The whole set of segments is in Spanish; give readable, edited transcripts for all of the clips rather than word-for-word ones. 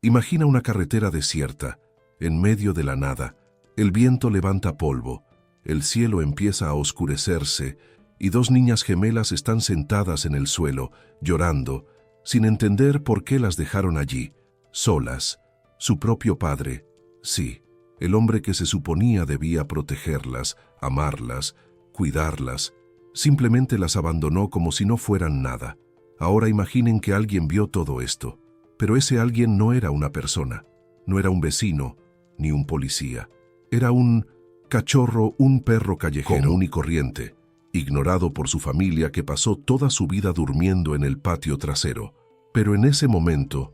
Imagina una carretera desierta, en medio de la nada. El viento levanta polvo, el cielo empieza a oscurecerse y dos niñas gemelas están sentadas en el suelo, llorando, sin entender por qué las dejaron allí, solas. Su propio padre, sí, el hombre que se suponía debía protegerlas, amarlas, cuidarlas, simplemente las abandonó como si no fueran nada. Ahora imaginen que alguien vio todo esto, pero ese alguien no era una persona, no era un vecino, ni un policía. Era un cachorro, un perro callejero común y corriente, ignorado por su familia que pasó toda su vida durmiendo en el patio trasero. Pero en ese momento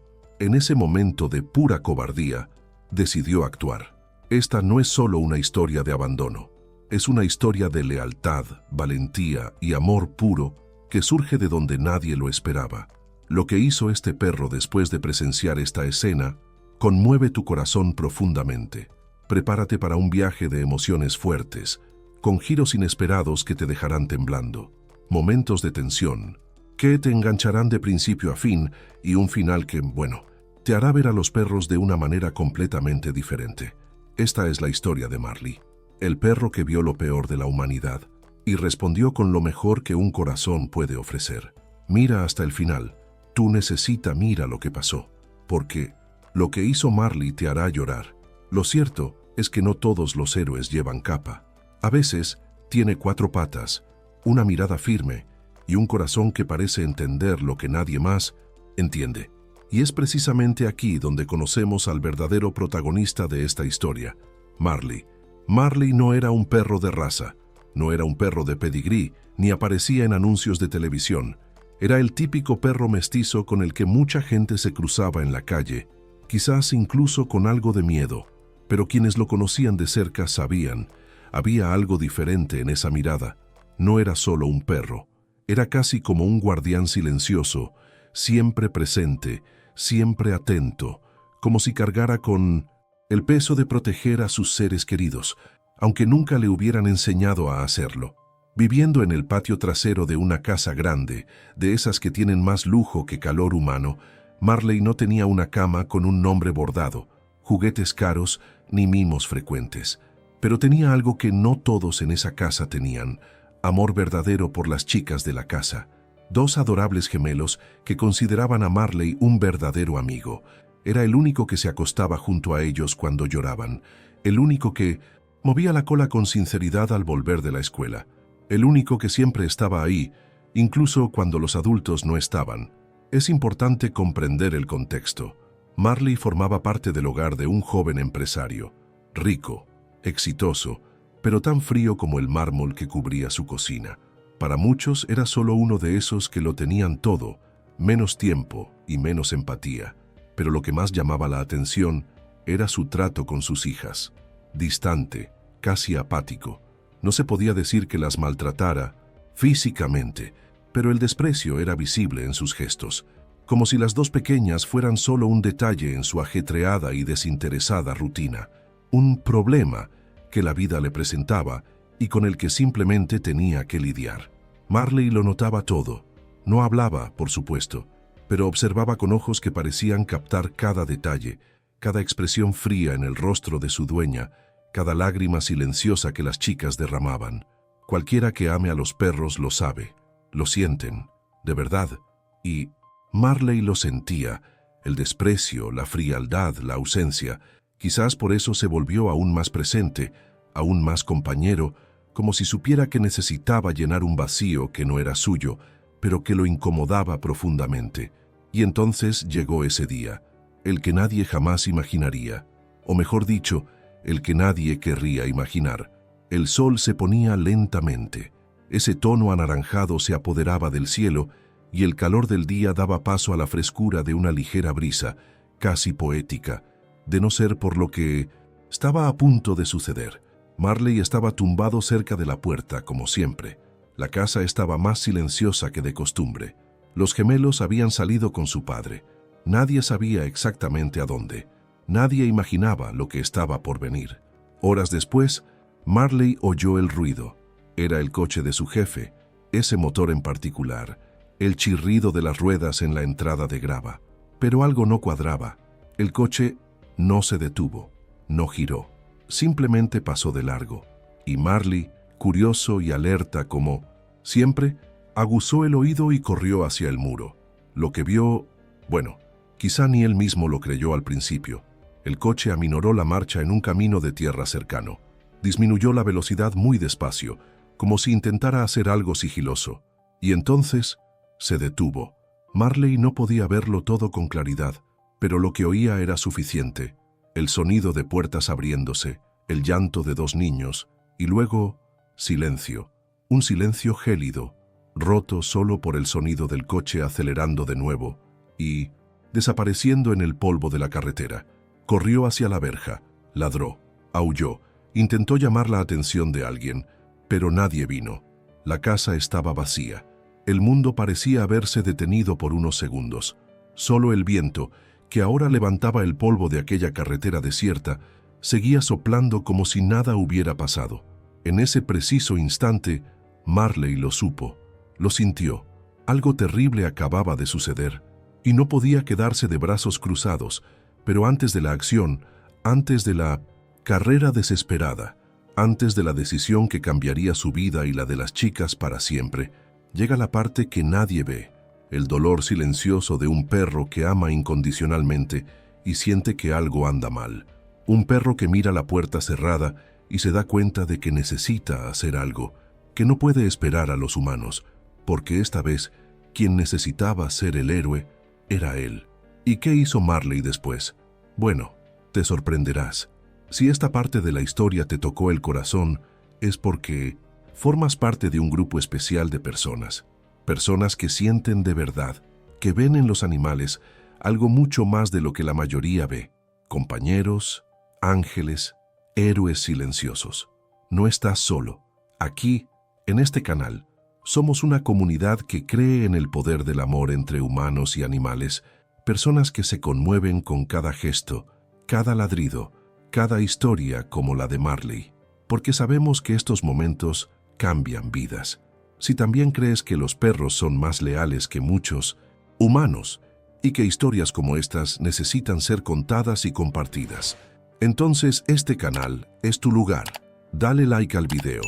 de pura cobardía, decidió actuar. Esta no es solo una historia de abandono, es una historia de lealtad, valentía y amor puro que surge de donde nadie lo esperaba. Lo que hizo este perro después de presenciar esta escena conmueve tu corazón profundamente. Prepárate para un viaje de emociones fuertes, con giros inesperados que te dejarán temblando, momentos de tensión, que te engancharán de principio a fin y un final que, bueno, te hará ver a los perros de una manera completamente diferente. Esta es la historia de Marley, el perro que vio lo peor de la humanidad y respondió con lo mejor que un corazón puede ofrecer. Mira hasta el final. Tú mira lo que pasó, porque lo que hizo Marley te hará llorar. Lo cierto es que no todos los héroes llevan capa. A veces tiene 4 patas, una mirada firme y un corazón que parece entender lo que nadie más entiende. Y es precisamente aquí donde conocemos al verdadero protagonista de esta historia, Marley. Marley no era un perro de raza, no era un perro de pedigrí, ni aparecía en anuncios de televisión. Era el típico perro mestizo con el que mucha gente se cruzaba en la calle, quizás incluso con algo de miedo, pero quienes lo conocían de cerca sabían, había algo diferente en esa mirada. No era solo un perro, era casi como un guardián silencioso, siempre presente, siempre atento, como si cargara con el peso de proteger a sus seres queridos, aunque nunca le hubieran enseñado a hacerlo. Viviendo en el patio trasero de una casa grande, de esas que tienen más lujo que calor humano, Marley no tenía una cama con un nombre bordado, juguetes caros ni mimos frecuentes. Pero tenía algo que no todos en esa casa tenían: amor verdadero por las chicas de la casa. 2 adorables gemelos que consideraban a Marley un verdadero amigo. Era el único que se acostaba junto a ellos cuando lloraban, el único que movía la cola con sinceridad al volver de la escuela, el único que siempre estaba ahí, incluso cuando los adultos no estaban. Es importante comprender el contexto. Marley formaba parte del hogar de un joven empresario, rico, exitoso, pero tan frío como el mármol que cubría su cocina. Para muchos era solo uno de esos que lo tenían todo, menos tiempo y menos empatía. Pero lo que más llamaba la atención era su trato con sus hijas. Distante, casi apático. No se podía decir que las maltratara físicamente, pero el desprecio era visible en sus gestos, como si las 2 pequeñas fueran solo un detalle en su ajetreada y desinteresada rutina, un problema que la vida le presentaba y con el que simplemente tenía que lidiar. Marley lo notaba todo. No hablaba, por supuesto, pero observaba con ojos que parecían captar cada detalle, cada expresión fría en el rostro de su dueña, cada lágrima silenciosa que las chicas derramaban. Cualquiera que ame a los perros lo sabe, lo sienten, de verdad, y Marley lo sentía, el desprecio, la frialdad, la ausencia. Quizás por eso se volvió aún más presente, aún más compañero, como si supiera que necesitaba llenar un vacío que no era suyo, pero que lo incomodaba profundamente. Y entonces llegó ese día, el que nadie jamás imaginaría, o mejor dicho, el que nadie querría imaginar. El sol se ponía lentamente, ese tono anaranjado se apoderaba del cielo y el calor del día daba paso a la frescura de una ligera brisa, casi poética, de no ser por lo que estaba a punto de suceder. Marley estaba tumbado cerca de la puerta, como siempre. La casa estaba más silenciosa que de costumbre. Los gemelos habían salido con su padre. Nadie sabía exactamente a dónde. Nadie imaginaba lo que estaba por venir. Horas después, Marley oyó el ruido. Era el coche de su jefe, ese motor en particular, el chirrido de las ruedas en la entrada de grava. Pero algo no cuadraba. El coche no se detuvo, no giró, simplemente pasó de largo, y Marley, curioso y alerta como siempre, aguzó el oído y corrió hacia el muro. Lo que vio, bueno, quizá ni él mismo lo creyó al principio. El coche aminoró la marcha en un camino de tierra cercano. Disminuyó la velocidad muy despacio, como si intentara hacer algo sigiloso. Y entonces se detuvo. Marley no podía verlo todo con claridad, pero lo que oía era suficiente. El sonido de puertas abriéndose, el llanto de dos niños, y luego silencio. Un silencio gélido, roto solo por el sonido del coche acelerando de nuevo y, desapareciendo en el polvo de la carretera, corrió hacia la verja, ladró, aulló, intentó llamar la atención de alguien, pero nadie vino. La casa estaba vacía. El mundo parecía haberse detenido por unos segundos. Solo el viento, que ahora levantaba el polvo de aquella carretera desierta, seguía soplando como si nada hubiera pasado. En ese preciso instante, Marley lo supo, lo sintió. Algo terrible acababa de suceder, y no podía quedarse de brazos cruzados, pero antes de la acción, antes de la carrera desesperada, antes de la decisión que cambiaría su vida y la de las chicas para siempre, llega la parte que nadie ve, el dolor silencioso de un perro que ama incondicionalmente y siente que algo anda mal. Un perro que mira la puerta cerrada y se da cuenta de que necesita hacer algo, que no puede esperar a los humanos, porque esta vez quien necesitaba ser el héroe era él. ¿Y qué hizo Marley después? Bueno, te sorprenderás. Si esta parte de la historia te tocó el corazón, es porque formas parte de un grupo especial de personas. Personas que sienten de verdad, que ven en los animales algo mucho más de lo que la mayoría ve. Compañeros, ángeles, héroes silenciosos. No estás solo. Aquí, en este canal, somos una comunidad que cree en el poder del amor entre humanos y animales, personas que se conmueven con cada gesto, cada ladrido, cada historia como la de Marley, porque sabemos que estos momentos cambian vidas. Si también crees que los perros son más leales que muchos humanos y que historias como estas necesitan ser contadas y compartidas, entonces este canal es tu lugar. Dale like al video,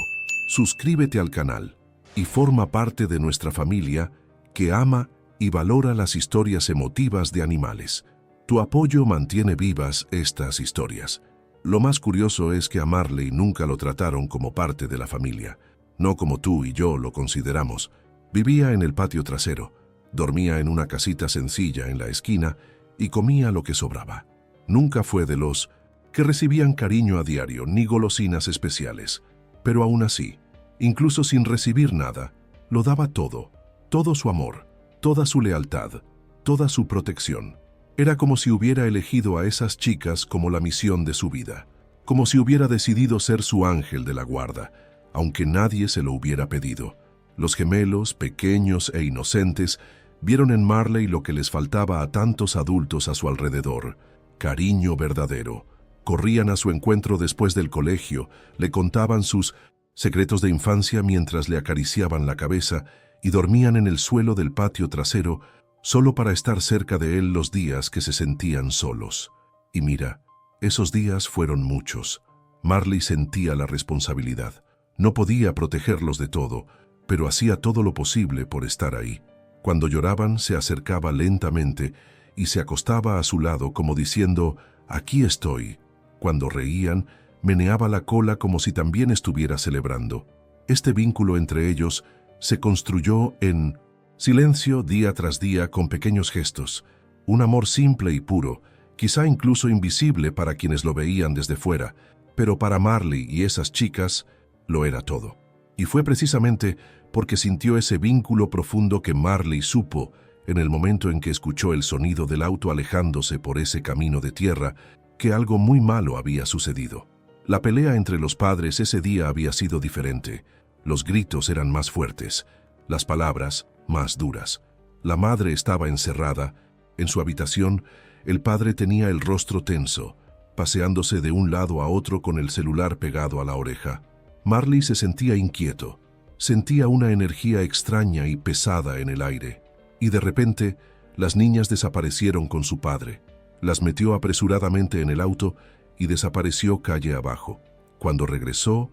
suscríbete al canal y forma parte de nuestra familia que ama y valora las historias emotivas de animales. Tu apoyo mantiene vivas estas historias. Lo más curioso es que a Marley nunca lo trataron como parte de la familia, no como tú y yo lo consideramos. Vivía en el patio trasero, dormía en una casita sencilla en la esquina y comía lo que sobraba. Nunca fue de los que recibían cariño a diario ni golosinas especiales, pero aún así, incluso sin recibir nada, lo daba todo, todo su amor, toda su lealtad, toda su protección. Era como si hubiera elegido a esas chicas como la misión de su vida, como si hubiera decidido ser su ángel de la guarda, aunque nadie se lo hubiera pedido. Los gemelos, pequeños e inocentes, vieron en Marley lo que les faltaba a tantos adultos a su alrededor: cariño verdadero. Corrían a su encuentro después del colegio, le contaban sus secretos de infancia mientras le acariciaban la cabeza y dormían en el suelo del patio trasero solo para estar cerca de él los días que se sentían solos. Y mira, esos días fueron muchos. Marley sentía la responsabilidad. No podía protegerlos de todo, pero hacía todo lo posible por estar ahí. Cuando lloraban, se acercaba lentamente y se acostaba a su lado como diciendo, «Aquí estoy». Cuando reían, meneaba la cola como si también estuviera celebrando. Este vínculo entre ellos se construyó en silencio día tras día con pequeños gestos, un amor simple y puro, quizá incluso invisible para quienes lo veían desde fuera, pero para Marley y esas chicas lo era todo. Y fue precisamente porque sintió ese vínculo profundo que Marley supo, en el momento en que escuchó el sonido del auto alejándose por ese camino de tierra, que algo muy malo había sucedido. La pelea entre los padres ese día había sido diferente. Los gritos eran más fuertes, las palabras más duras. La madre estaba encerrada. En su habitación, el padre tenía el rostro tenso, paseándose de un lado a otro con el celular pegado a la oreja. Marley se sentía inquieto, sentía una energía extraña y pesada en el aire. Y de repente, las niñas desaparecieron con su padre. las metió apresuradamente en el auto y desapareció calle abajo. Cuando regresó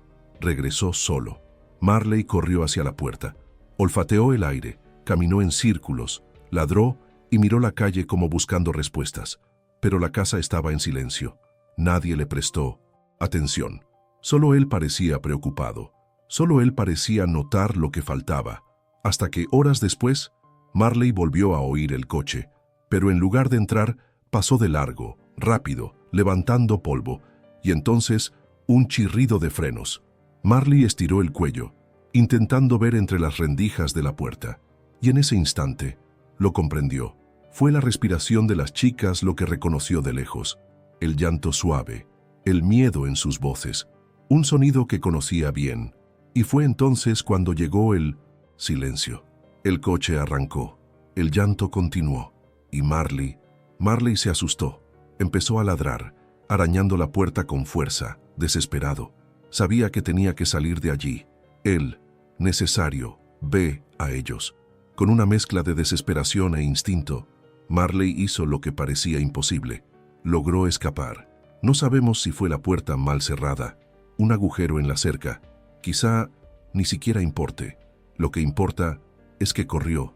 solo. Marley corrió hacia la puerta, olfateó el aire, caminó en círculos, ladró y miró la calle como buscando respuestas. Pero la casa estaba en silencio. Nadie le prestó atención. Solo él parecía preocupado. Solo él parecía notar lo que faltaba. Hasta que, horas después, Marley volvió a oír el coche, pero en lugar de entrar, pasó de largo, rápido, levantando polvo, y entonces un chirrido de frenos. Marley estiró el cuello, intentando ver entre las rendijas de la puerta, y en ese instante lo comprendió. Fue la respiración de las chicas lo que reconoció de lejos, el llanto suave, el miedo en sus voces, un sonido que conocía bien, y fue entonces cuando llegó el silencio. El coche arrancó, el llanto continuó, y Marley se asustó. Empezó a ladrar, arañando la puerta con fuerza, desesperado. Sabía que tenía que salir de allí. Él, necesario, ve a ellos. Con una mezcla de desesperación e instinto, Marley hizo lo que parecía imposible. Logró escapar. No sabemos si fue la puerta mal cerrada, un agujero en la cerca. Quizá ni siquiera importe. Lo que importa es que corrió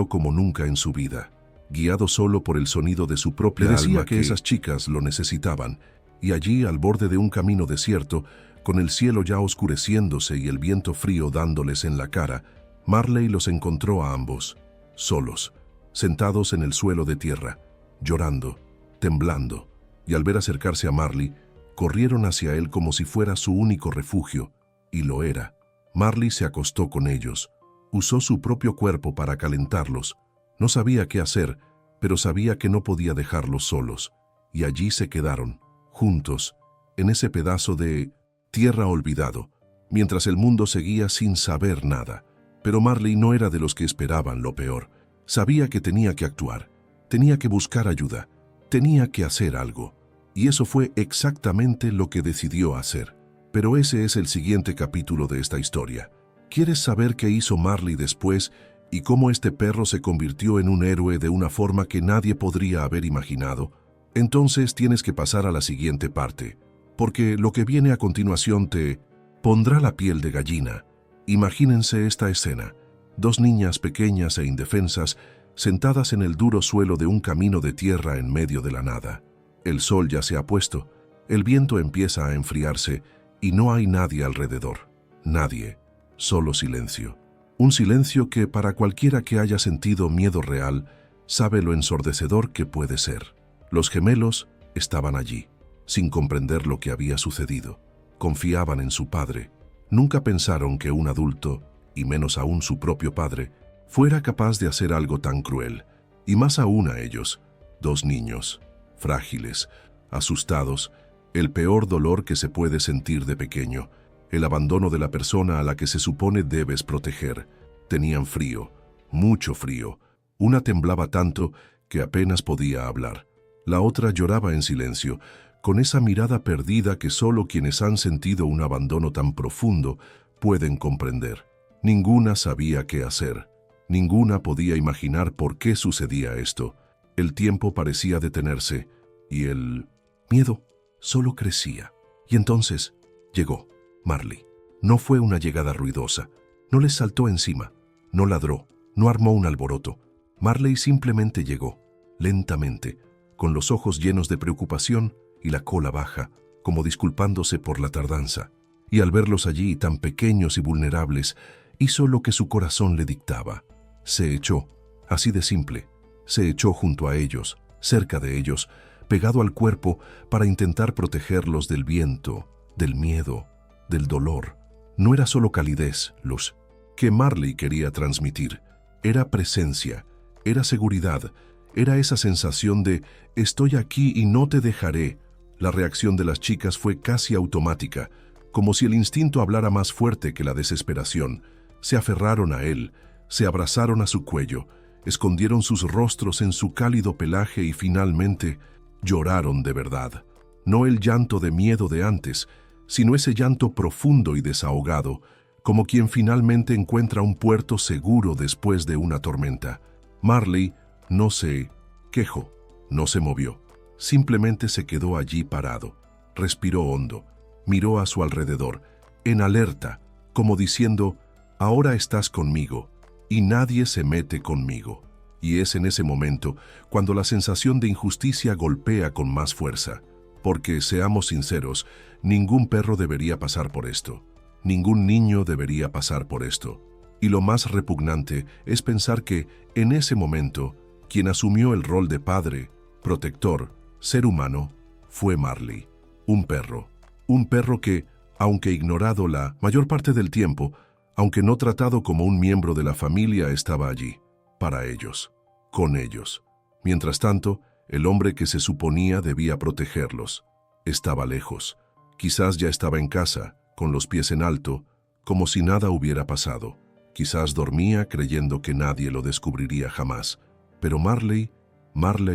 como nunca en su vida, guiado solo por el sonido de su propia alma. Le decía que esas chicas lo necesitaban, y allí, al borde de un camino desierto, con el cielo ya oscureciéndose y el viento frío dándoles en la cara, Marley los encontró a ambos, solos, sentados en el suelo de tierra, llorando, temblando, y al ver acercarse a Marley, corrieron hacia él como si fuera su único refugio, y lo era. Marley se acostó con ellos, usó su propio cuerpo para calentarlos. No sabía qué hacer, pero sabía que no podía dejarlos solos, y allí se quedaron, juntos, en ese pedazo de tierra olvidado, mientras el mundo seguía sin saber nada. Pero Marley no era de los que esperaban lo peor. Sabía que tenía que actuar, tenía que buscar ayuda, tenía que hacer algo, y eso fue exactamente lo que decidió hacer. Pero ese es el siguiente capítulo de esta historia. ¿Quieres saber qué hizo Marley después y cómo este perro se convirtió en un héroe de una forma que nadie podría haber imaginado? Entonces tienes que pasar a la siguiente parte, porque lo que viene a continuación te pondrá la piel de gallina. Imagínense esta escena: dos niñas pequeñas e indefensas sentadas en el duro suelo de un camino de tierra en medio de la nada. El sol ya se ha puesto, el viento empieza a enfriarse y no hay nadie alrededor. Nadie, solo silencio. Un silencio que, para cualquiera que haya sentido miedo real, sabe lo ensordecedor que puede ser. Los gemelos estaban allí, sin comprender lo que había sucedido. Confiaban en su padre. Nunca pensaron que un adulto, y menos aún su propio padre, fuera capaz de hacer algo tan cruel. Y más aún a ellos, dos niños, frágiles, asustados, el peor dolor que se puede sentir de pequeño, el abandono de la persona a la que se supone debes proteger. Tenían frío, mucho frío. Una temblaba tanto que apenas podía hablar. La otra lloraba en silencio, con esa mirada perdida que solo quienes han sentido un abandono tan profundo pueden comprender. Ninguna sabía qué hacer. Ninguna podía imaginar por qué sucedía esto. El tiempo parecía detenerse y el miedo solo crecía. Y entonces llegó Marley. No fue una llegada ruidosa. No les saltó encima. No ladró. No armó un alboroto. Marley simplemente llegó, lentamente, con los ojos llenos de preocupación y la cola baja, como disculpándose por la tardanza. Y al verlos allí tan pequeños y vulnerables, hizo lo que su corazón le dictaba. Se echó, así de simple, se echó junto a ellos, cerca de ellos, pegado al cuerpo para intentar protegerlos del viento, del miedo, del dolor. No era solo calidez, luz, que Marley quería transmitir. Era presencia, era seguridad, era esa sensación de «estoy aquí y no te dejaré». La reacción de las chicas fue casi automática, como si el instinto hablara más fuerte que la desesperación. Se aferraron a él, se abrazaron a su cuello, escondieron sus rostros en su cálido pelaje y finalmente lloraron de verdad. No el llanto de miedo de antes, sino ese llanto profundo y desahogado, como quien finalmente encuentra un puerto seguro después de una tormenta. Marley no se quejó, no se movió. simplemente se quedó allí parado, respiró hondo, miró a su alrededor, en alerta, como diciendo, ahora estás conmigo, y nadie se mete conmigo. Y es en ese momento cuando la sensación de injusticia golpea con más fuerza. Porque, seamos sinceros, ningún perro debería pasar por esto. Ningún niño debería pasar por esto. Y lo más repugnante es pensar que, en ese momento, quien asumió el rol de padre, protector, ser humano, fue Marley. Un perro. Un perro que, aunque ignorado la mayor parte del tiempo, aunque no tratado como un miembro de la familia, estaba allí, para ellos, con ellos. Mientras tanto, el hombre que se suponía debía protegerlos estaba lejos. Quizás ya estaba en casa, con los pies en alto, como si nada hubiera pasado. Quizás dormía creyendo que nadie lo descubriría jamás. Pero Marley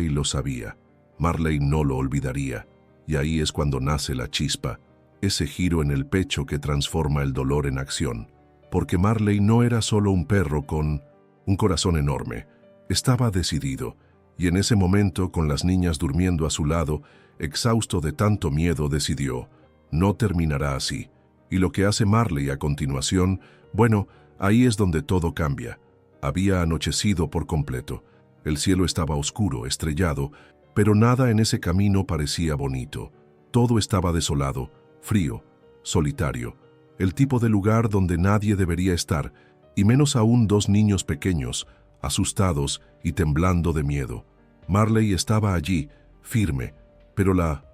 lo sabía. Marley no lo olvidaría. Y ahí es cuando nace la chispa, ese giro en el pecho que transforma el dolor en acción. Porque Marley no era solo un perro con un corazón enorme. Estaba decidido. Y en ese momento, con las niñas durmiendo a su lado, exhausto de tanto miedo, decidió, no terminará así. Y lo que hace Marley a continuación, bueno, ahí es donde todo cambia. Había anochecido por completo. El cielo estaba oscuro, estrellado, pero nada en ese camino parecía bonito. Todo estaba desolado, frío, solitario. El tipo de lugar donde nadie debería estar, y menos aún dos niños pequeños, asustados y temblando de miedo. Marley estaba allí, firme, pero la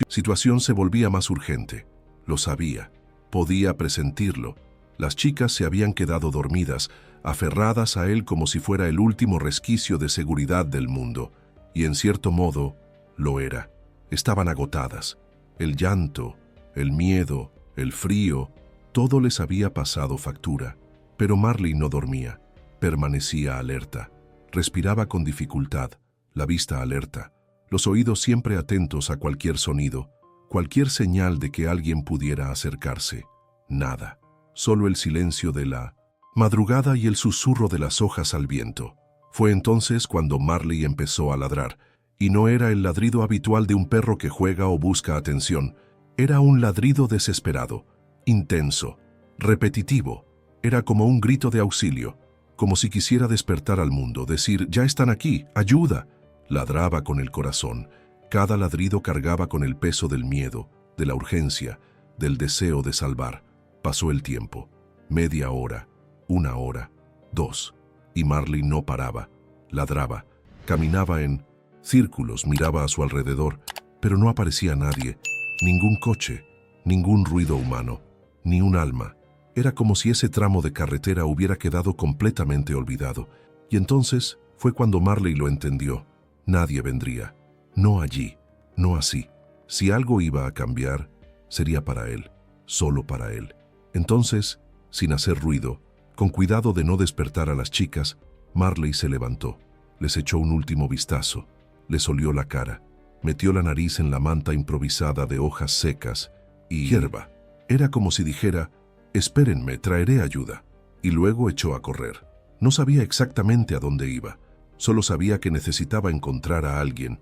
situación se volvía más urgente. Lo sabía, podía presentirlo. Las chicas se habían quedado dormidas, aferradas a él como si fuera el último resquicio de seguridad del mundo. Y en cierto modo, lo era. Estaban agotadas. El llanto, el miedo, el frío, todo les había pasado factura. Pero Marley no dormía. Permanecía alerta. Respiraba con dificultad, la vista alerta, los oídos siempre atentos a cualquier sonido, cualquier señal de que alguien pudiera acercarse. Nada. Solo el silencio de la madrugada y el susurro de las hojas al viento. Fue entonces cuando Marley empezó a ladrar, y no era el ladrido habitual de un perro que juega o busca atención. Era un ladrido desesperado, intenso, repetitivo. Era como un grito de auxilio, como si quisiera despertar al mundo, decir, ya están aquí, ayuda. Ladraba con el corazón. Cada ladrido cargaba con el peso del miedo, de la urgencia, del deseo de salvar. Pasó el tiempo. Media hora, 1 hora, 2. Y Marley no paraba. Ladraba. Caminaba en círculos, miraba a su alrededor, pero no aparecía nadie. Ningún coche, ningún ruido humano, ni un alma. Era como si ese tramo de carretera hubiera quedado completamente olvidado. Y entonces fue cuando Marley lo entendió. Nadie vendría. No allí, no así. Si algo iba a cambiar, sería para él, solo para él. Entonces, sin hacer ruido, con cuidado de no despertar a las chicas, Marley se levantó. Les echó un último vistazo. Les olió la cara. Metió la nariz en la manta improvisada de hojas secas y hierba. Era como si dijera, espérenme, traeré ayuda. Y luego echó a correr. No sabía exactamente a dónde iba. Solo sabía que necesitaba encontrar a alguien,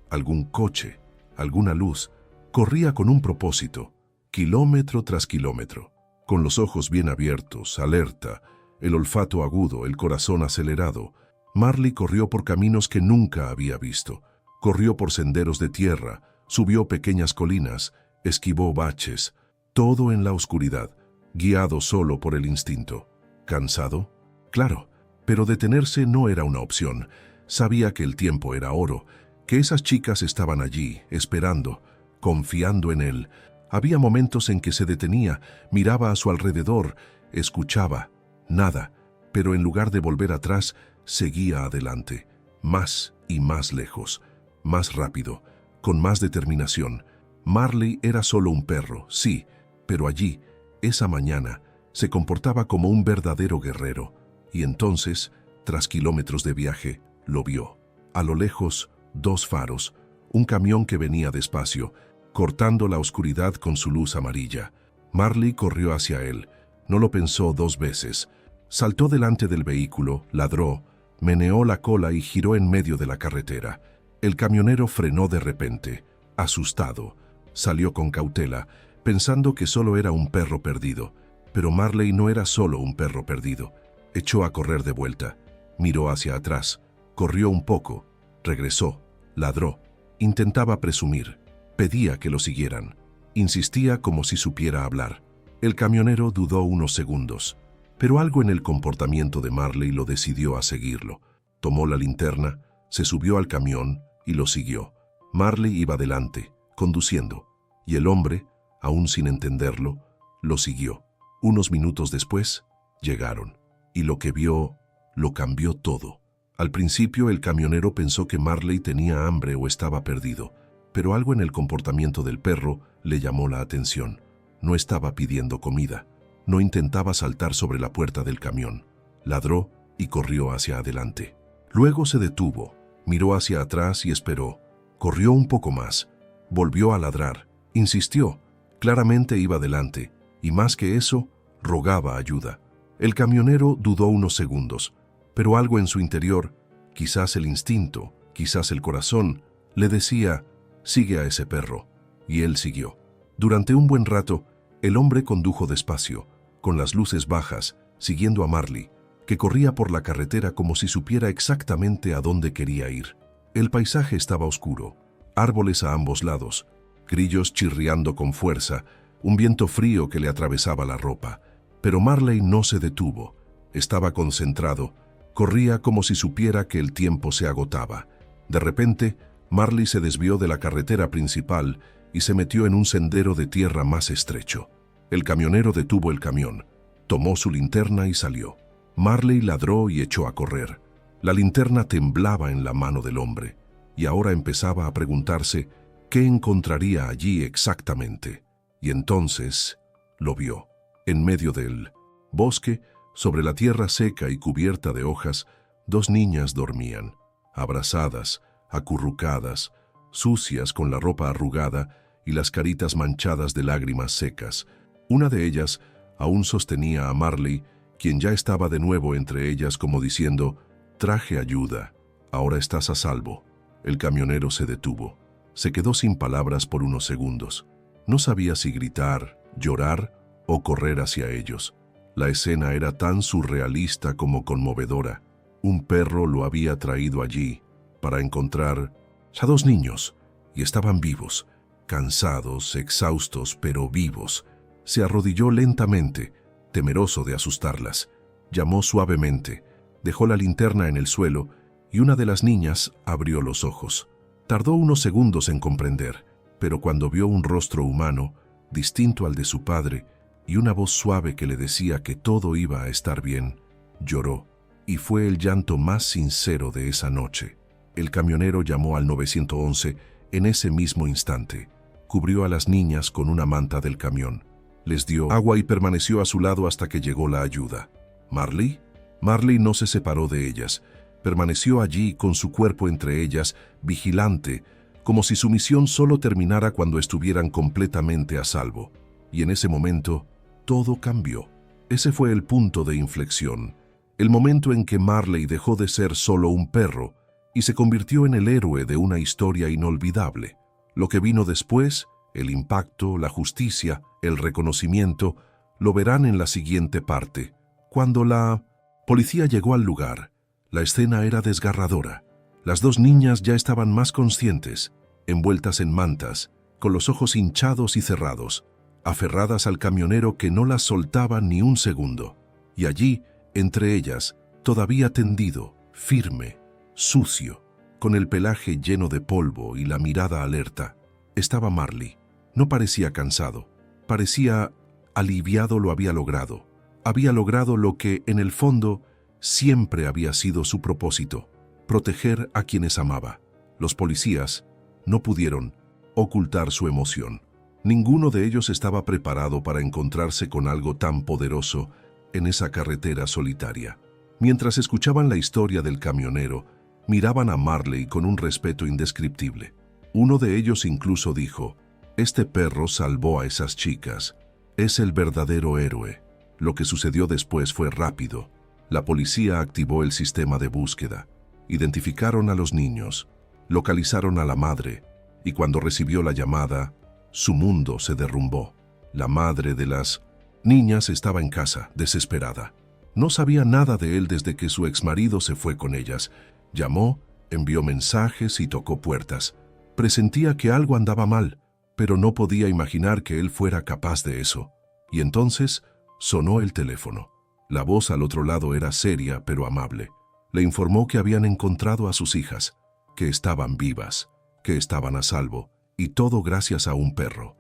algún coche, alguna luz. Corría con un propósito, kilómetro tras kilómetro, con los ojos bien abiertos, alerta, el olfato agudo, el corazón acelerado. Marley corrió por caminos que nunca había visto. Corrió por senderos de tierra, subió pequeñas colinas, esquivó baches, todo en la oscuridad, guiado solo por el instinto. ¿Cansado? Claro, pero detenerse no era una opción. Sabía que el tiempo era oro, que esas chicas estaban allí, esperando, confiando en él. Había momentos en que se detenía, miraba a su alrededor, escuchaba, nada, pero en lugar de volver atrás, seguía adelante, más y más lejos, más rápido, con más determinación. Marley era solo un perro, sí, pero allí, esa mañana, se comportaba como un verdadero guerrero. Y entonces, tras kilómetros de viaje, lo vio. A lo lejos, 2 faros, un camión que venía despacio, cortando la oscuridad con su luz amarilla. Marley corrió hacia él. No lo pensó 2 veces. Saltó delante del vehículo, ladró, meneó la cola y giró en medio de la carretera. El camionero frenó de repente, asustado. Salió con cautela, pensando que solo era un perro perdido. Pero Marley no era solo un perro perdido. Echó a correr de vuelta. Miró hacia atrás. Corrió un poco. Regresó. Ladró. Intentaba presumir. Pedía que lo siguieran. Insistía como si supiera hablar. El camionero dudó unos segundos, pero algo en el comportamiento de Marley lo decidió a seguirlo. Tomó la linterna, se subió al camión y lo siguió. Marley iba delante, conduciendo, y el hombre, aún sin entenderlo, lo siguió. Unos minutos después, llegaron, y lo que vio lo cambió todo. Al principio el camionero pensó que Marley tenía hambre o estaba perdido, pero algo en el comportamiento del perro le llamó la atención. No estaba pidiendo comida, no intentaba saltar sobre la puerta del camión. Ladró y corrió hacia adelante. Luego se detuvo, miró hacia atrás y esperó. Corrió un poco más, volvió a ladrar, insistió, claramente iba delante, y más que eso, rogaba ayuda. El camionero dudó unos segundos, pero algo en su interior, quizás el instinto, quizás el corazón, le decía, sigue a ese perro, y él siguió. Durante un buen rato, el hombre condujo despacio, con las luces bajas, siguiendo a Marley, que corría por la carretera como si supiera exactamente a dónde quería ir. El paisaje estaba oscuro, árboles a ambos lados, grillos chirriando con fuerza, un viento frío que le atravesaba la ropa. Pero Marley no se detuvo, estaba concentrado, corría como si supiera que el tiempo se agotaba. De repente, Marley se desvió de la carretera principal y se metió en un sendero de tierra más estrecho. El camionero detuvo el camión, tomó su linterna y salió. Marley ladró y echó a correr. La linterna temblaba en la mano del hombre, y ahora empezaba a preguntarse qué encontraría allí exactamente. Y entonces lo vio. En medio del bosque, sobre la tierra seca y cubierta de hojas, dos niñas dormían, abrazadas, acurrucadas, sucias con la ropa arrugada y las caritas manchadas de lágrimas secas. Una de ellas aún sostenía a Marley, quien ya estaba de nuevo entre ellas como diciendo, «Traje ayuda, ahora estás a salvo». El camionero se detuvo. Se quedó sin palabras por unos segundos. No sabía si gritar, llorar o correr hacia ellos. La escena era tan surrealista como conmovedora. Un perro lo había traído allí para encontrar a dos niños, y estaban vivos, cansados, exhaustos, pero vivos. Se arrodilló lentamente, temeroso de asustarlas. Llamó suavemente, dejó la linterna en el suelo y una de las niñas abrió los ojos. Tardó unos segundos en comprender, pero cuando vio un rostro humano, distinto al de su padre, y una voz suave que le decía que todo iba a estar bien, lloró, y fue el llanto más sincero de esa noche. El camionero llamó al 911 en ese mismo instante. Cubrió a las niñas con una manta del camión. Les dio agua y permaneció a su lado hasta que llegó la ayuda. ¿Marley? Marley no se separó de ellas. Permaneció allí con su cuerpo entre ellas, vigilante, como si su misión solo terminara cuando estuvieran completamente a salvo. Y en ese momento, todo cambió. Ese fue el punto de inflexión, el momento en que Marley dejó de ser solo un perro y se convirtió en el héroe de una historia inolvidable. Lo que vino después, el impacto, la justicia, el reconocimiento, lo verán en la siguiente parte. Cuando la policía llegó al lugar, la escena era desgarradora. Las dos niñas ya estaban más conscientes, envueltas en mantas, con los ojos hinchados y cerrados, aferradas al camionero que no las soltaba ni un segundo. Y allí, entre ellas, todavía tendido, firme, sucio, con el pelaje lleno de polvo y la mirada alerta, estaba Marley. No parecía cansado, parecía aliviado. Lo había logrado. Había logrado lo que, en el fondo, siempre había sido su propósito: proteger a quienes amaba. Los policías no pudieron ocultar su emoción. Ninguno de ellos estaba preparado para encontrarse con algo tan poderoso en esa carretera solitaria. Mientras escuchaban la historia del camionero, miraban a Marley con un respeto indescriptible. Uno de ellos incluso dijo, «Este perro salvó a esas chicas. Es el verdadero héroe». Lo que sucedió después fue rápido. La policía activó el sistema de búsqueda. Identificaron a los niños. Localizaron a la madre, y cuando recibió la llamada, su mundo se derrumbó. La madre de las niñas estaba en casa, desesperada. No sabía nada de él desde que su exmarido se fue con ellas. Llamó, envió mensajes y tocó puertas. Presentía que algo andaba mal, pero no podía imaginar que él fuera capaz de eso. Y entonces sonó el teléfono. La voz al otro lado era seria pero amable. Le informó que habían encontrado a sus hijas, que estaban vivas, que estaban a salvo, y todo gracias a un perro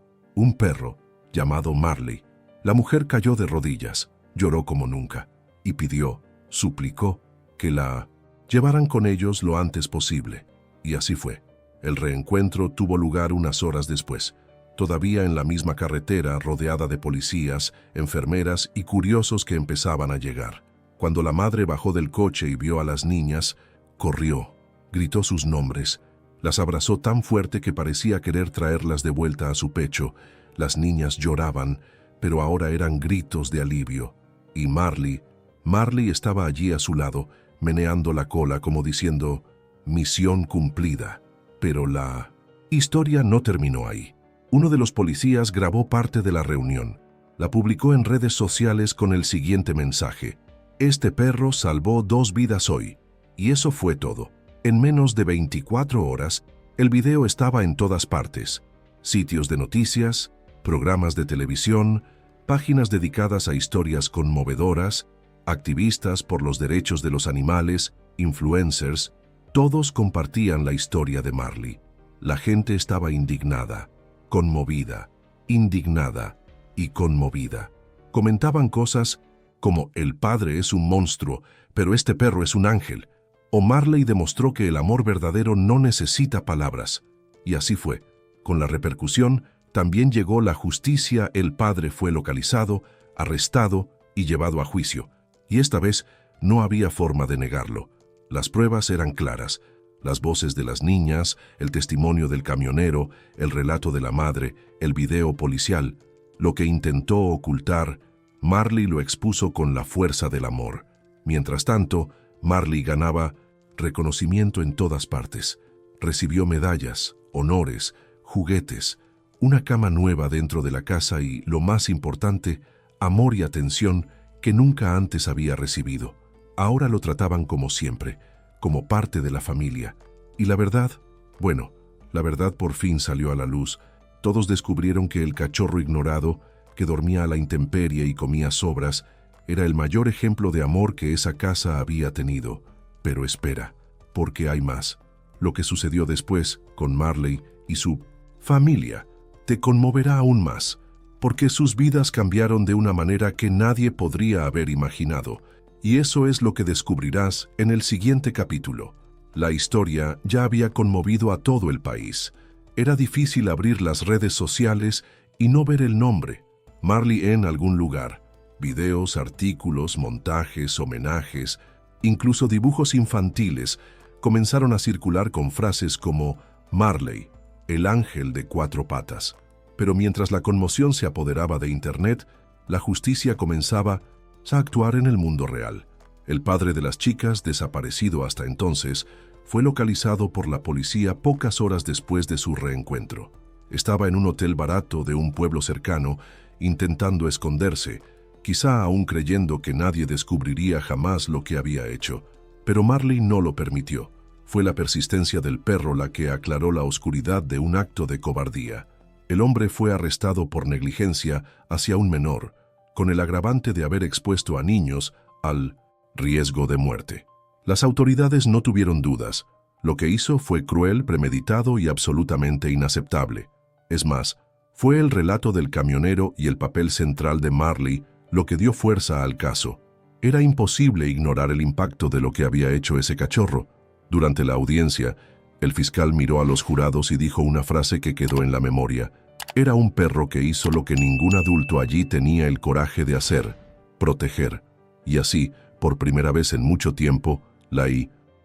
llamado Marley. La mujer cayó de rodillas, lloró como nunca, y pidió, suplicó, que la llevaran con ellos lo antes posible. Y así fue. El reencuentro tuvo lugar unas horas después, todavía en la misma carretera rodeada de policías, enfermeras y curiosos que empezaban a llegar. Cuando la madre bajó del coche y vio a las niñas, corrió, gritó sus nombres, las abrazó tan fuerte que parecía querer traerlas de vuelta a su pecho. Las niñas lloraban, pero ahora eran gritos de alivio. Y Marley estaba allí a su lado, meneando la cola como diciendo, misión cumplida. Pero la historia no terminó ahí. Uno de los policías grabó parte de la reunión. La publicó en redes sociales con el siguiente mensaje: este perro salvó 2 vidas hoy. Y eso fue todo. En menos de 24 horas, el video estaba en todas partes. Sitios de noticias, programas de televisión, páginas dedicadas a historias conmovedoras, activistas por los derechos de los animales, influencers, todos compartían la historia de Marley. La gente estaba indignada, conmovida, indignada y conmovida. Comentaban cosas como el padre es un monstruo, pero este perro es un ángel. O Marley demostró que el amor verdadero no necesita palabras. Y así fue. Con la repercusión, también llegó la justicia. El padre fue localizado, arrestado y llevado a juicio. Y esta vez no había forma de negarlo. Las pruebas eran claras. Las voces de las niñas, el testimonio del camionero, el relato de la madre, el video policial. Lo que intentó ocultar, Marley lo expuso con la fuerza del amor. Mientras tanto, Marley ganaba reconocimiento en todas partes. Recibió medallas, honores, juguetes, una cama nueva dentro de la casa y, lo más importante, amor y atención que nunca antes había recibido. Ahora lo trataban como siempre, como parte de la familia. Y la verdad, la verdad por fin salió a la luz. Todos descubrieron que el cachorro ignorado, que dormía a la intemperie y comía sobras, era el mayor ejemplo de amor que esa casa había tenido. Pero espera, porque hay más. Lo que sucedió después con Marley y su familia te conmoverá aún más, porque sus vidas cambiaron de una manera que nadie podría haber imaginado. Y eso es lo que descubrirás en el siguiente capítulo. La historia ya había conmovido a todo el país. Era difícil abrir las redes sociales y no ver el nombre, Marley, en algún lugar. Videos, artículos, montajes, homenajes, incluso dibujos infantiles comenzaron a circular con frases como Marley, el ángel de 4 patas. Pero mientras la conmoción se apoderaba de Internet, la justicia comenzaba a actuar en el mundo real. El padre de las chicas, desaparecido hasta entonces, fue localizado por la policía pocas horas después de su reencuentro. Estaba en un hotel barato de un pueblo cercano, intentando esconderse, quizá aún creyendo que nadie descubriría jamás lo que había hecho. Pero Marley no lo permitió. Fue la persistencia del perro la que aclaró la oscuridad de un acto de cobardía. El hombre fue arrestado por negligencia hacia un menor, con el agravante de haber expuesto a niños al riesgo de muerte. Las autoridades no tuvieron dudas. Lo que hizo fue cruel, premeditado y absolutamente inaceptable. Es más, fue el relato del camionero y el papel central de Marley lo que dio fuerza al caso. Era imposible ignorar el impacto de lo que había hecho ese cachorro. Durante la audiencia, el fiscal miró a los jurados y dijo una frase que quedó en la memoria. Era un perro que hizo lo que ningún adulto allí tenía el coraje de hacer: proteger. Y así, por primera vez en mucho tiempo, la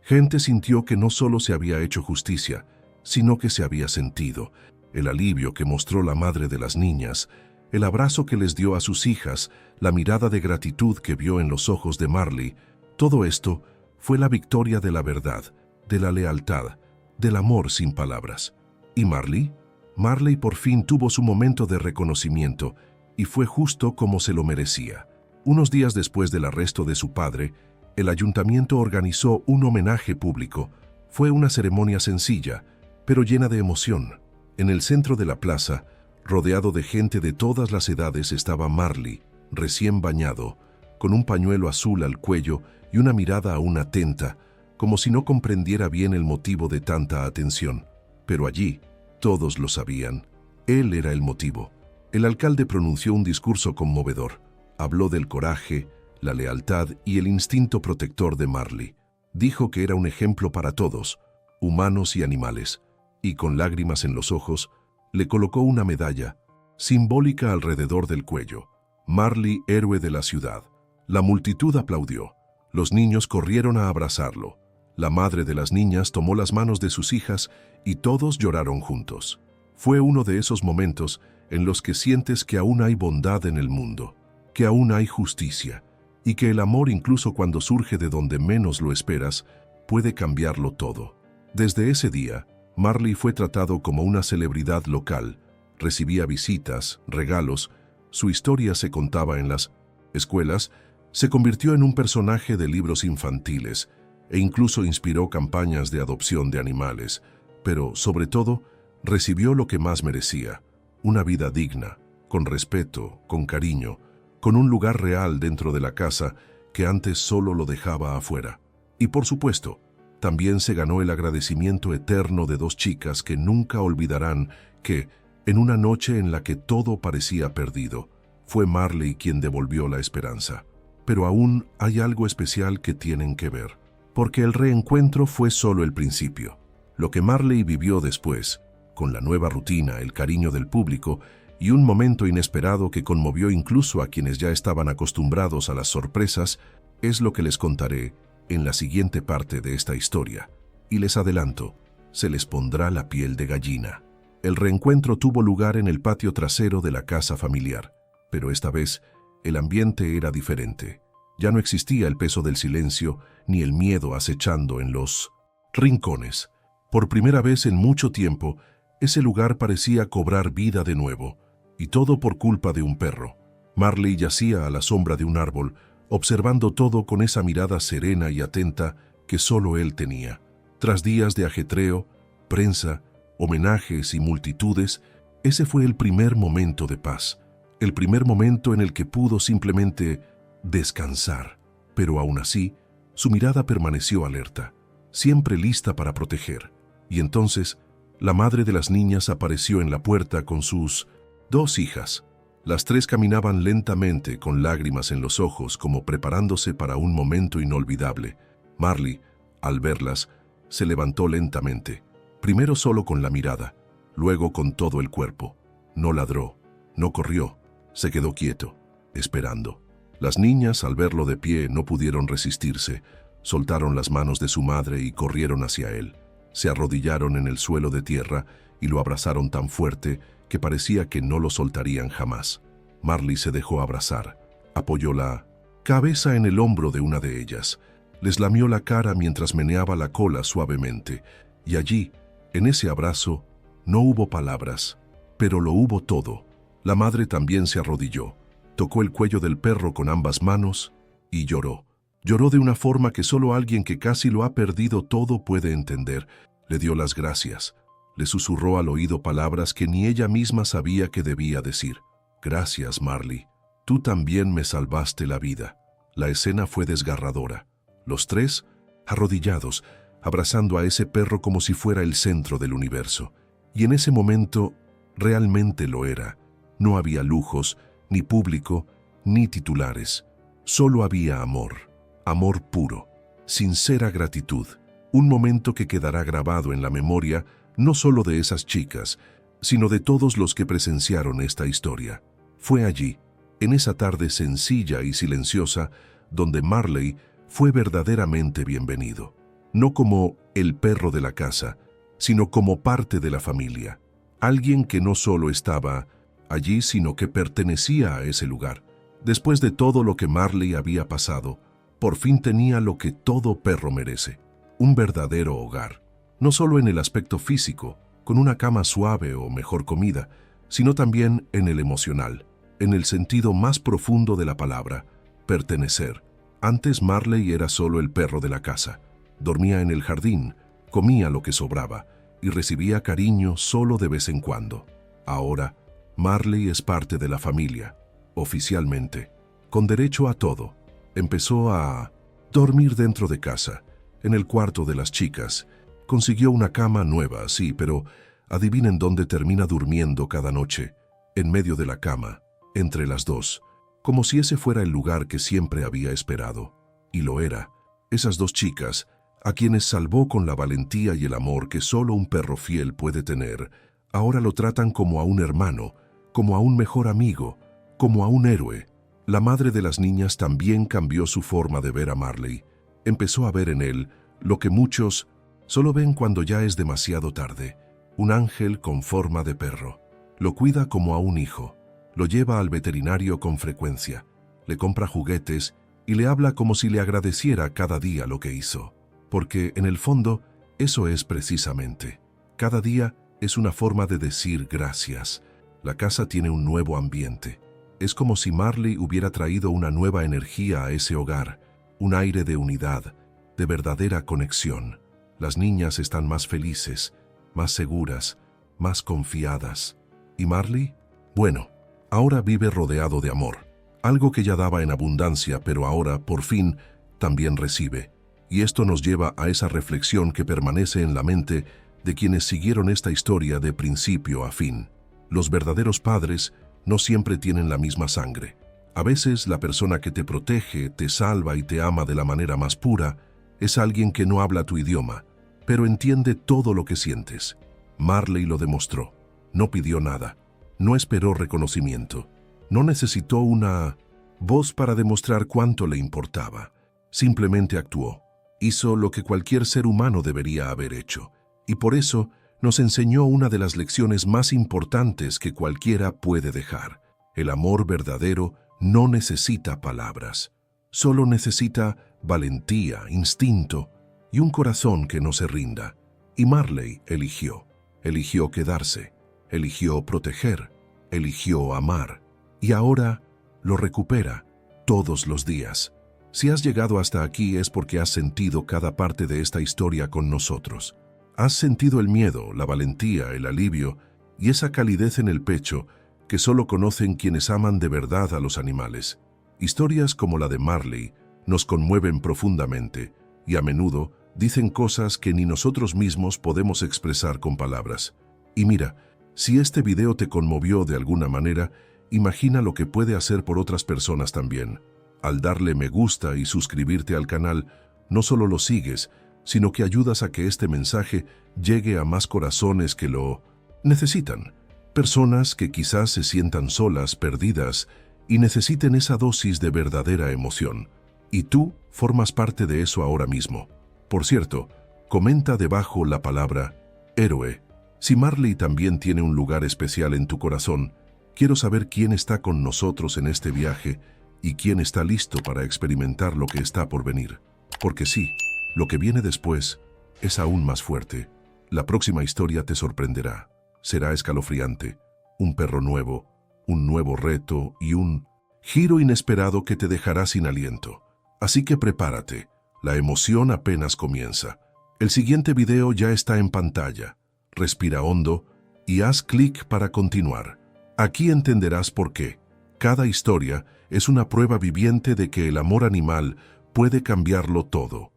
gente sintió que no solo se había hecho justicia, sino que se había sentido. El alivio que mostró la madre de las niñas, el abrazo que les dio a sus hijas, la mirada de gratitud que vio en los ojos de Marley, todo esto fue la victoria de la verdad, de la lealtad, del amor sin palabras. ¿Y Marley? Marley por fin tuvo su momento de reconocimiento y fue justo como se lo merecía. Unos días después del arresto de su padre, el ayuntamiento organizó un homenaje público. Fue una ceremonia sencilla, pero llena de emoción. En el centro de la plaza, rodeado de gente de todas las edades, estaba Marley, recién bañado, con un pañuelo azul al cuello y una mirada aún atenta, como si no comprendiera bien el motivo de tanta atención. Pero allí, todos lo sabían. Él era el motivo. El alcalde pronunció un discurso conmovedor. Habló del coraje, la lealtad y el instinto protector de Marley. Dijo que era un ejemplo para todos, humanos y animales, y con lágrimas en los ojos, le colocó una medalla, simbólica alrededor del cuello. Marley, héroe de la ciudad. La multitud aplaudió. Los niños corrieron a abrazarlo. La madre de las niñas tomó las manos de sus hijas y todos lloraron juntos. Fue uno de esos momentos en los que sientes que aún hay bondad en el mundo, que aún hay justicia, y que el amor, incluso cuando surge de donde menos lo esperas, puede cambiarlo todo. Desde ese día, Marley fue tratado como una celebridad local. Recibía visitas, regalos, su historia se contaba en las escuelas, se convirtió en un personaje de libros infantiles e incluso inspiró campañas de adopción de animales, pero, sobre todo, recibió lo que más merecía, una vida digna, con respeto, con cariño, con un lugar real dentro de la casa que antes solo lo dejaba afuera. Y por supuesto, también se ganó el agradecimiento eterno de dos chicas que nunca olvidarán que, en una noche en la que todo parecía perdido, fue Marley quien devolvió la esperanza. Pero aún hay algo especial que tienen que ver, porque el reencuentro fue solo el principio. Lo que Marley vivió después, con la nueva rutina, el cariño del público y un momento inesperado que conmovió incluso a quienes ya estaban acostumbrados a las sorpresas, es lo que les contaré en la siguiente parte de esta historia. Y les adelanto, se les pondrá la piel de gallina. El reencuentro tuvo lugar en el patio trasero de la casa familiar, pero esta vez el ambiente era diferente. Ya no existía el peso del silencio ni el miedo acechando en los rincones. Por primera vez en mucho tiempo, ese lugar parecía cobrar vida de nuevo, y todo por culpa de un perro. Marley yacía a la sombra de un árbol, observando todo con esa mirada serena y atenta que solo él tenía. Tras días de ajetreo, prensa, homenajes y multitudes, ese fue el primer momento de paz, el primer momento en el que pudo simplemente descansar. Pero aún así, su mirada permaneció alerta, siempre lista para proteger. Y entonces, la madre de las niñas apareció en la puerta con sus dos hijas. Las tres caminaban lentamente con lágrimas en los ojos como preparándose para un momento inolvidable. Marley, al verlas, se levantó lentamente, primero solo con la mirada, luego con todo el cuerpo. No ladró, no corrió, se quedó quieto, esperando. Las niñas, al verlo de pie, no pudieron resistirse, soltaron las manos de su madre y corrieron hacia él. Se arrodillaron en el suelo de tierra y lo abrazaron tan fuerte que parecía que no lo soltarían jamás. Marley se dejó abrazar, apoyó la cabeza en el hombro de una de ellas, les lamió la cara mientras meneaba la cola suavemente, y allí, en ese abrazo, no hubo palabras, pero lo hubo todo. La madre también se arrodilló, tocó el cuello del perro con ambas manos y lloró. Lloró de una forma que solo alguien que casi lo ha perdido todo puede entender. Le dio las gracias. Le susurró al oído palabras que ni ella misma sabía que debía decir. Gracias, Marley. Tú también me salvaste la vida. La escena fue desgarradora. Los tres, arrodillados, abrazando a ese perro como si fuera el centro del universo. Y en ese momento, realmente lo era. No había lujos, ni público, ni titulares. Solo había amor. Amor puro, sincera gratitud, un momento que quedará grabado en la memoria no solo de esas chicas, sino de todos los que presenciaron esta historia. Fue allí, en esa tarde sencilla y silenciosa, donde Marley fue verdaderamente bienvenido, no como el perro de la casa, sino como parte de la familia, alguien que no solo estaba allí, sino que pertenecía a ese lugar. Después de todo lo que Marley había pasado, por fin tenía lo que todo perro merece, un verdadero hogar. no solo en el aspecto físico, con una cama suave o mejor comida, sino también en el emocional, en el sentido más profundo de la palabra, pertenecer. Antes Marley era solo el perro de la casa. Dormía en el jardín, comía lo que sobraba y recibía cariño solo de vez en cuando. Ahora, Marley es parte de la familia, oficialmente, con derecho a todo. Empezó a dormir dentro de casa, en el cuarto de las chicas. Consiguió una cama nueva, sí, pero adivinen dónde termina durmiendo cada noche, en medio de la cama, entre las dos, como si ese fuera el lugar que siempre había esperado. Y lo era. Esas dos chicas, a quienes salvó con la valentía y el amor que solo un perro fiel puede tener, ahora lo tratan como a un hermano, como a un mejor amigo, como a un héroe. La madre de las niñas también cambió su forma de ver a Marley. Empezó a ver en él lo que muchos solo ven cuando ya es demasiado tarde: un ángel con forma de perro. Lo cuida como a un hijo, lo lleva al veterinario con frecuencia, le compra juguetes y le habla como si le agradeciera cada día lo que hizo. Porque, en el fondo, eso es precisamente. Cada día es una forma de decir gracias. La casa tiene un nuevo ambiente. Es como si Marley hubiera traído una nueva energía a ese hogar, un aire de unidad, de verdadera conexión. Las niñas están más felices, más seguras, más confiadas. ¿Y Marley? Bueno, ahora vive rodeado de amor. Algo que ya daba en abundancia, pero ahora, por fin, también recibe. Y esto nos lleva a esa reflexión que permanece en la mente de quienes siguieron esta historia de principio a fin. Los verdaderos padres no siempre tienen la misma sangre. A veces la persona que te protege, te salva y te ama de la manera más pura es alguien que no habla tu idioma, pero entiende todo lo que sientes. Marley lo demostró. No pidió nada. No esperó reconocimiento. No necesitó una voz para demostrar cuánto le importaba. Simplemente actuó. Hizo lo que cualquier ser humano debería haber hecho. Y por eso nos enseñó una de las lecciones más importantes que cualquiera puede dejar. El amor verdadero no necesita palabras. Solo necesita valentía, instinto y un corazón que no se rinda. Y Marley eligió. Eligió quedarse. Eligió proteger. Eligió amar. Y ahora lo recupera todos los días. Si has llegado hasta aquí es porque has sentido cada parte de esta historia con nosotros. Has sentido el miedo, la valentía, el alivio y esa calidez en el pecho que solo conocen quienes aman de verdad a los animales. Historias como la de Marley nos conmueven profundamente y a menudo dicen cosas que ni nosotros mismos podemos expresar con palabras. Y mira, si este video te conmovió de alguna manera, imagina lo que puede hacer por otras personas también. Al darle me gusta y suscribirte al canal, no solo lo sigues, sino que ayudas a que este mensaje llegue a más corazones que lo necesitan. Personas que quizás se sientan solas, perdidas, y necesiten esa dosis de verdadera emoción. Y tú formas parte de eso ahora mismo. Por cierto, comenta debajo la palabra héroe. Si Marley también tiene un lugar especial en tu corazón, quiero saber quién está con nosotros en este viaje y quién está listo para experimentar lo que está por venir. Porque sí, lo que viene después es aún más fuerte. La próxima historia te sorprenderá. Será escalofriante. Un perro nuevo, un nuevo reto y un giro inesperado que te dejará sin aliento. Así que prepárate. La emoción apenas comienza. El siguiente video ya está en pantalla. Respira hondo y haz clic para continuar. Aquí entenderás por qué. Cada historia es una prueba viviente de que el amor animal puede cambiarlo todo.